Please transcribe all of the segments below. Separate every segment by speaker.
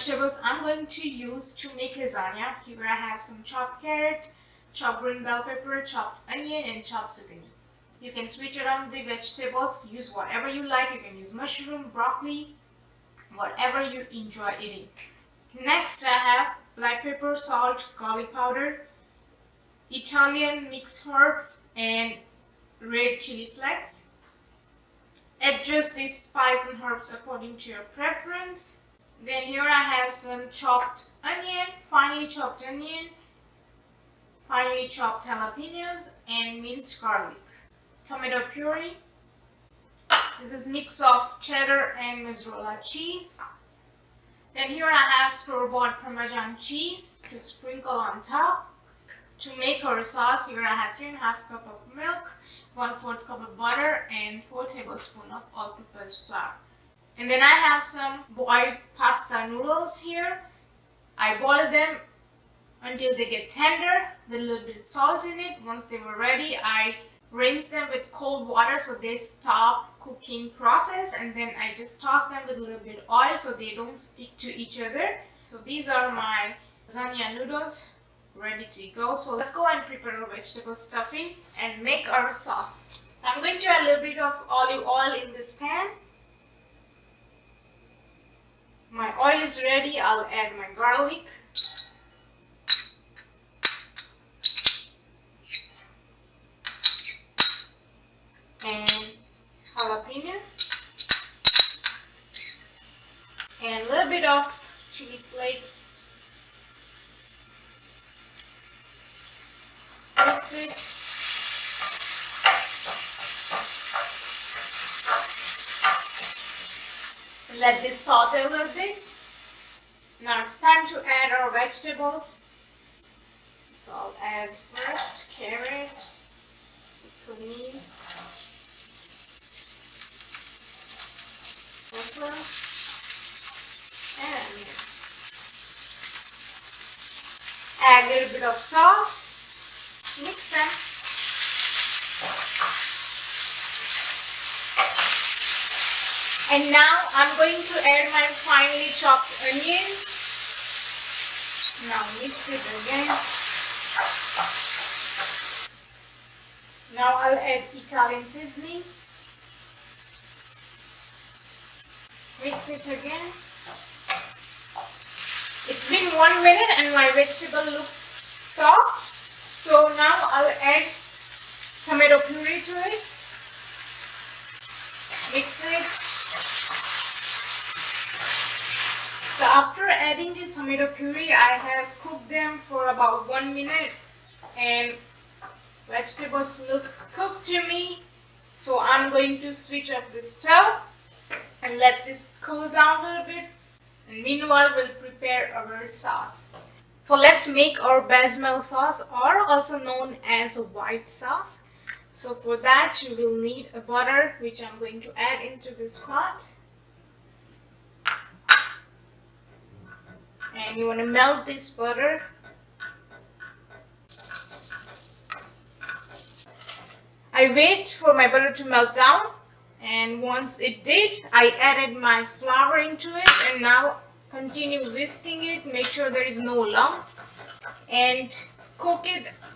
Speaker 1: vegetables I'm going to use to make lasagna. Here I have some chopped carrot, chopped green bell pepper, chopped onion, and chopped zucchini. You can switch around the vegetables, use whatever you like. You can use mushroom, broccoli, whatever you enjoy eating. Next I have black pepper, salt, garlic powder, Italian mixed herbs, and red chili flakes. Adjust these spice and herbs according to your preference. Then here I have some chopped onion, finely chopped jalapenos, and minced garlic. Tomato puree. This is mix of cheddar and mozzarella cheese. Then here I have store-bought Parmesan cheese to sprinkle on top. To make our sauce, here I have 3.5 cup of milk, 1/4 cup of butter, and 4 tablespoons of all-purpose flour. And then I have some boiled pasta noodles here. I boil them until they get tender with a little bit of salt in it. Once they were ready, I rinse them with cold water so they stop cooking process, and then I just toss them with a little bit of oil so they don't stick to each other. So these are my lasagna noodles ready to go. So let's go and prepare our vegetable stuffing and make our sauce. So I'm going to add a little bit of olive oil in this pan. My oil is ready. I'll add my garlic. And jalapeno. And a little bit of chili flakes. Mix it. Let this saute a little bit. Now it's time to add our vegetables. So I'll add first carrot, zucchini, and onion. Add a little bit of salt. Mix them. And now I'm going to add my finely chopped onions. Now mix it again. Now I'll add Italian seasoning. Mix it again. It's been 1 minute and my vegetable looks soft. So now I'll add tomato puree to it. Mix it. So after adding the tomato puree, I have cooked them for about 1 minute and vegetables look cooked to me. So I'm going to switch off the stove and let this cool down a little bit. And meanwhile, we'll prepare our sauce. So let's make our bechamel sauce, or also known as white sauce. So for that you will need a butter, which I'm going to add into this pot. And you want to melt this butter. I wait for my butter to melt down, and once it did, I added my flour into it, and now continue whisking it. Make sure there is no lumps, and cook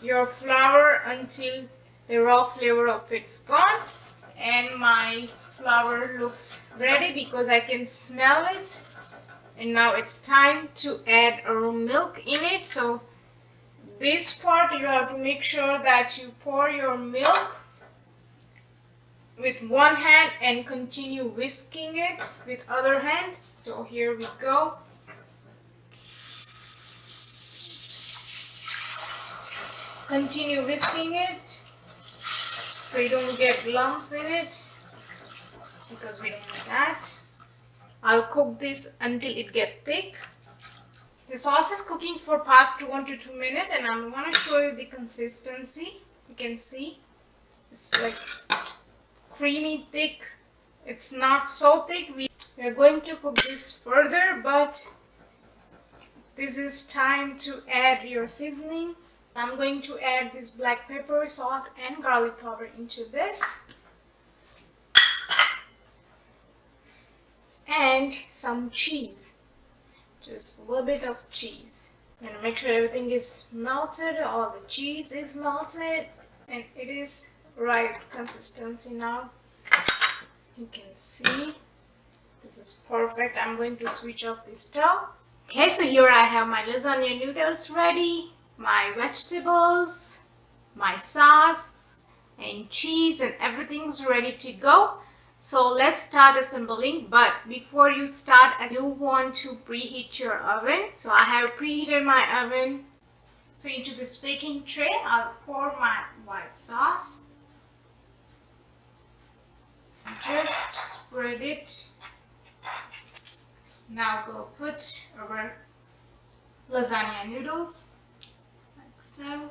Speaker 1: your flour until the raw flavor of it's gone. And my flour looks ready because I can smell it. And now it's time to add our milk in it. So this part you have to make sure that you pour your milk with one hand and continue whisking it with other hand. So here we go. Continue whisking it so you don't get lumps in it, because we don't want that. I'll cook this until it gets thick. The sauce is cooking for past 1 to 2 minutes, and I'm going to show you the consistency. You can see it's like creamy thick. It's not so thick. We are going to cook this further, but this is time to add your seasoning. I'm going to add this black pepper, salt, and garlic powder into this. And some cheese. just a little bit of cheese. I'm gonna make sure everything is melted, all the cheese is melted, and it is right consistency now. You can see this is perfect. I'm going to switch off the stove. Okay, so here I have my lasagna noodles ready, my vegetables, my sauce, and cheese, and everything's ready to go. So let's start assembling, but before you start, you want to preheat your oven. So I have preheated my oven. So into this baking tray, I'll pour my white sauce. Just spread it. Now we'll put our lasagna noodles, like so.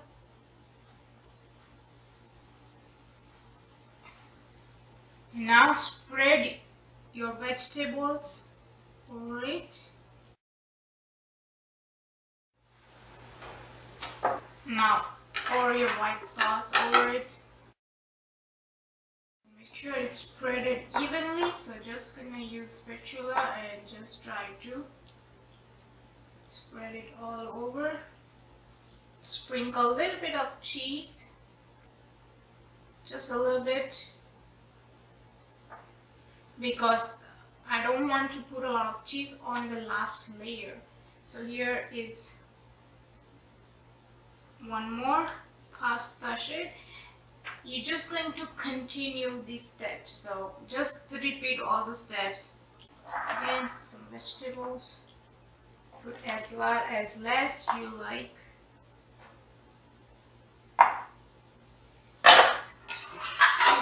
Speaker 1: And now spread your vegetables over it. Now pour your white sauce over it. Make sure it's spread it evenly, so just gonna use spatula and just try to spread it all over. Sprinkle a little bit of cheese, just a little bit, because I don't want to put a lot of cheese on the last layer. So here is one more pasta sheet. You're just going to continue these steps, so just repeat all the steps. Again, some vegetables, put as less you like.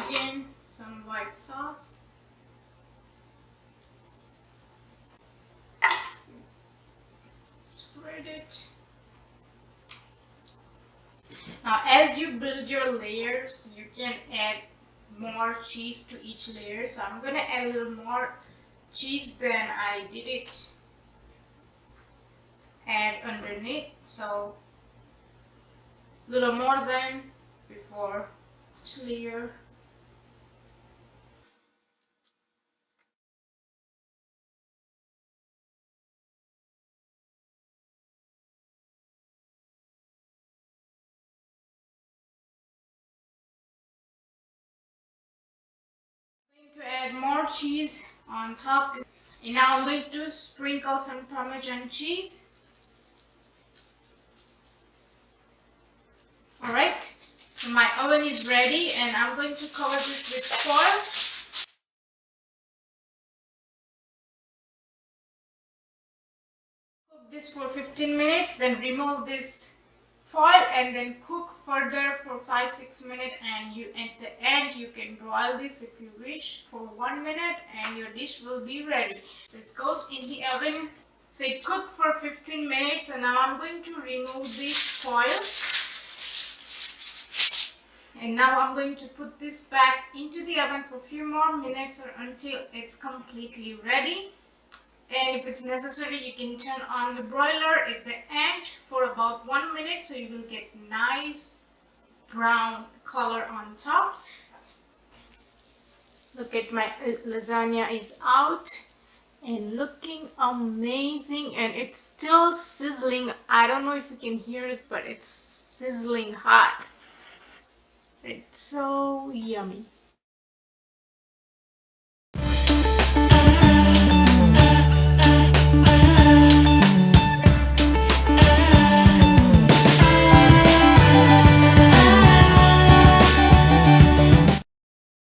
Speaker 1: Again, some white sauce. Spread it. Now, as you build your layers, you can add more cheese to each layer. So I'm going to add a little more cheese than I did it add underneath. So a little more than before each layer. To add more cheese on top, and now I'm going to sprinkle some Parmesan cheese. Alright, so my oven is ready, and I'm going to cover this with foil. Cook this for 15 minutes, then remove this foil and then cook further for 5-6 minutes, and at the end you can broil this if you wish for 1 minute, and your dish will be ready. This goes in the oven. So it cooked for 15 minutes, and now I'm going to remove this foil, and now I'm going to put this back into the oven for a few more minutes, or until it's completely ready. And if it's necessary, you can turn on the broiler at the end for about 1 minute, so you will get nice brown color on top. Look at my lasagna is out and looking amazing, and it's still sizzling. I don't know if you can hear it, but it's sizzling hot. It's so yummy.